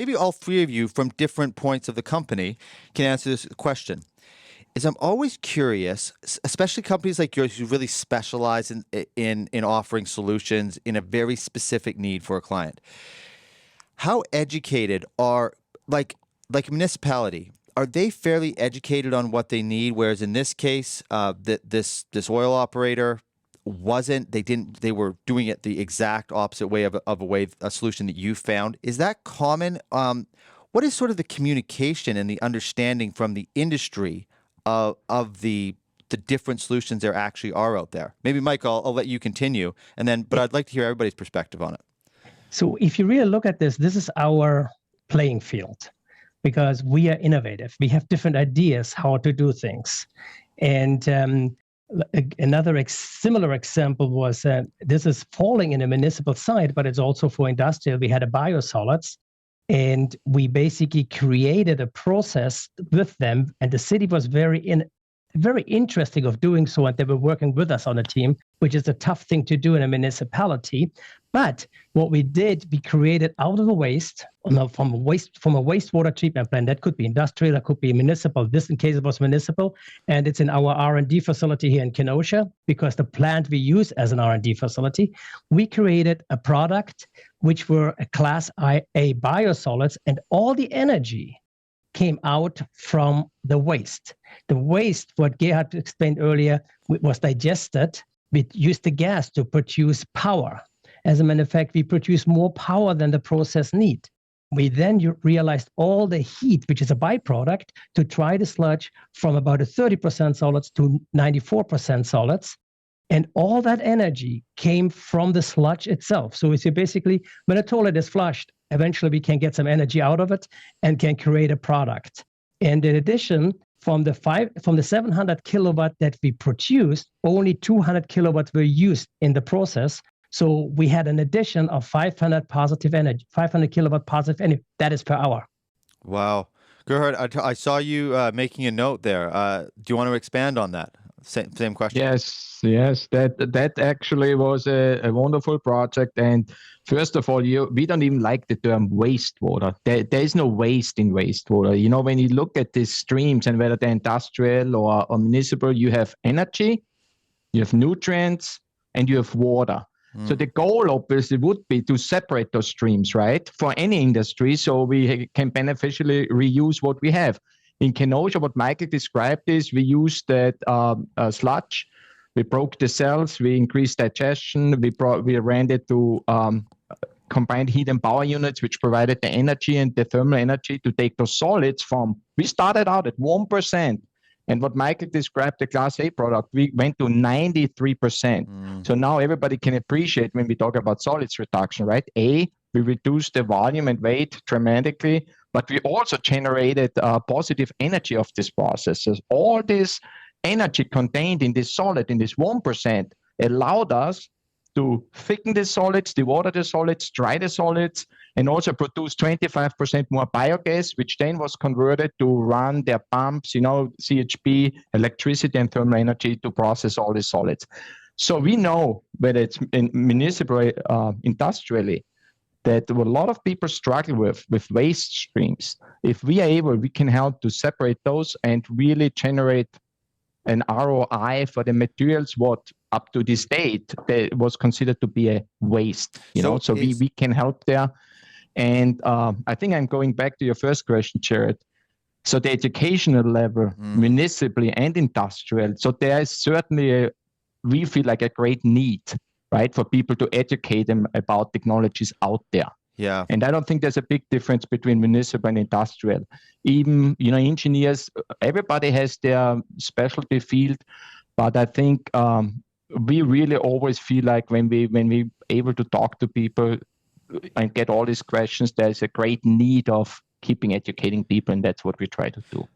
maybe all three of you from different points of the company can answer this question. Is I'm always curious, especially companies like yours who really specialize in offering solutions in a very specific need for a client. How educated are like a municipality? Are they fairly educated on what they need? Whereas in this case, this oil operator wasn't. They didn't. They were doing it the exact opposite way of a solution that you found. Is that common? What is sort of the communication and the understanding from the industry of the different solutions there actually are out there? Maybe Mike, I'll let you continue, but I'd like to hear everybody's perspective on it. So if you really look at this is our playing field, because we are innovative. We have different ideas how to do things. And another similar example was this is falling in a municipal site, but it's also for industrial. We had a biosolids, and we basically created a process with them, and the city was very interesting of doing so, and they were working with us on a team, which is a tough thing to do in a municipality. But what we did, we created out of the waste, from a wastewater treatment plant. That could be industrial, that could be municipal. This, in case it was municipal, and it's in our R&D facility here in Kenosha, because the plant we use as an R&D facility. We created a product which were a Class A biosolids, and all the energy came out from the waste. The waste, what Gerhard explained earlier, was digested. We used the gas to produce power. As a matter of fact, we produce more power than the process need. We then realized all the heat, which is a byproduct, to try the sludge from about a 30% solids to 94% solids. And all that energy came from the sludge itself. So it's basically, when a toilet is flushed, eventually we can get some energy out of it and can create a product. And in addition, from the 700 kilowatt that we produced, only 200 kilowatts were used in the process. So we had an addition of 500 kilowatt positive energy. That is per hour. Wow. Gerhard, I saw you making a note there. Do you want to expand on that? Same question. Yes. That actually was a wonderful project. And first of all, we don't even like the term wastewater. There is no waste in wastewater. You know, when you look at these streams, and whether they're industrial or municipal, you have energy, you have nutrients, and you have water. So the goal obviously would be to separate those streams, right, for any industry, so we can beneficially reuse what we have. In Kenosha, what Michael described is we used that sludge, we broke the cells, we increased digestion, we ran it to combined heat and power units, which provided the energy and the thermal energy to take those solids we started out at 1%. And what Michael described, the Class A product, we went to 93%. So now everybody can appreciate when we talk about solids reduction, right? We reduced the volume and weight dramatically, but we also generated positive energy of this process. So all this energy contained in this solid, in this 1%, allowed us to thicken the solids, dewater the solids, dry the solids, and also produce 25% more biogas, which then was converted to run their pumps, CHP, electricity, and thermal energy to process all the solids. So we know, whether it's in municipal, industrially, that a lot of people struggle with waste streams. If we are able, we can help to separate those and really generate an ROI for the materials what up to this date that was considered to be a waste. So we can help there. And I think I'm going back to your first question, Gerhard. So the educational level, municipally and industrial. So there is certainly we feel like a great need, right, for people to educate them about technologies out there. Yeah. And I don't think there's a big difference between municipal and industrial. Even, engineers, everybody has their specialty field, but I think we really always feel like when we able to talk to people and get all these questions, there's a great need of keeping educating people, and that's what we try to do.